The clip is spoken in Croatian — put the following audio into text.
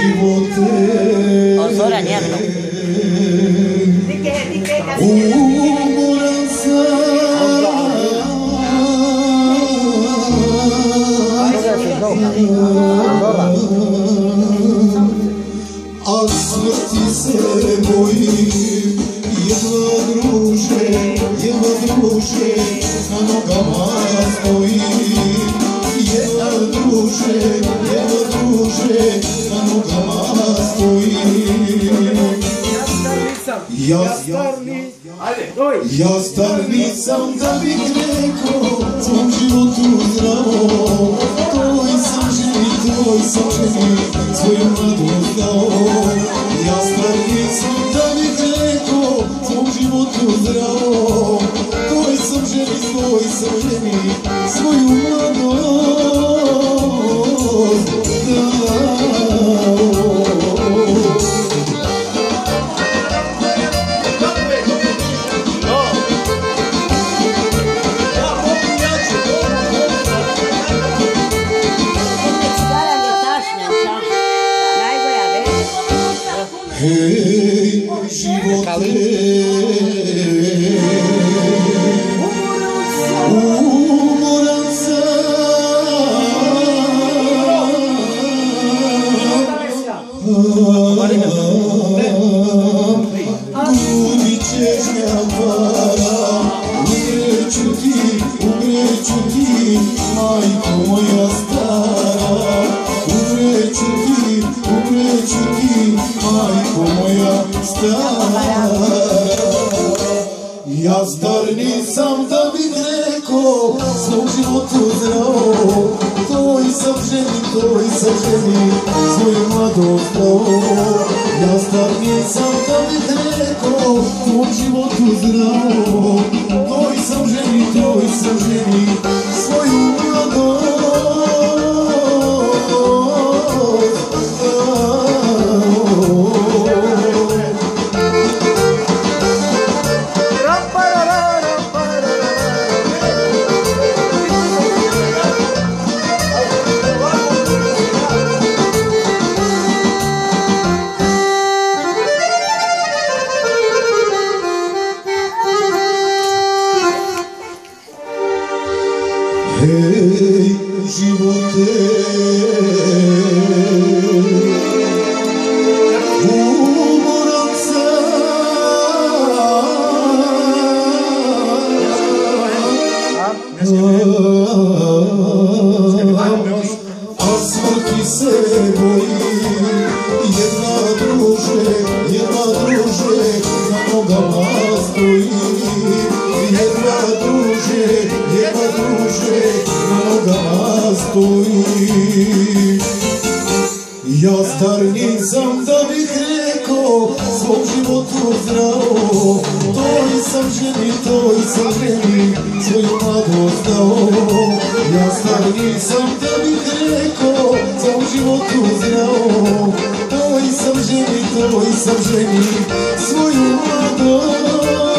živote. Zoran, jedno. Umoran sam, a smrti se bojim. Jedva druže, na nogama stojim. Jedva druže, na nogama stojim. Ja star nisam da bih rekao svom životu zdravo. Toj sam ženi, svoju mladost dao. Ja star nisam da bih rekao svom životu zdravo. Toj sam ženi, svoju mladost dao. Hej, živote, umoran sam, gubit ćeš para, umreću ti, majko moja stara, umreću ti, majko moja stara. Ja star nisam da bih rekao svom životu zdravo. Toj sam ženi, svoju mladost dao. Ja star nisam da bih rekao svom životu zdravo. Toj sam ženi, svoju mladost hej, živote, umoran sam, a smrti se bojim. Jedva druže, na nogama stojim. Jedva druže, na nogama stojim. Ja star nisam da bih rekao svom životu zdravo. Toj sam ženi, svoju mladost dao. Ja star nisam da bih rekao svom životu zdravo. Toj sam ženi, svoju mladost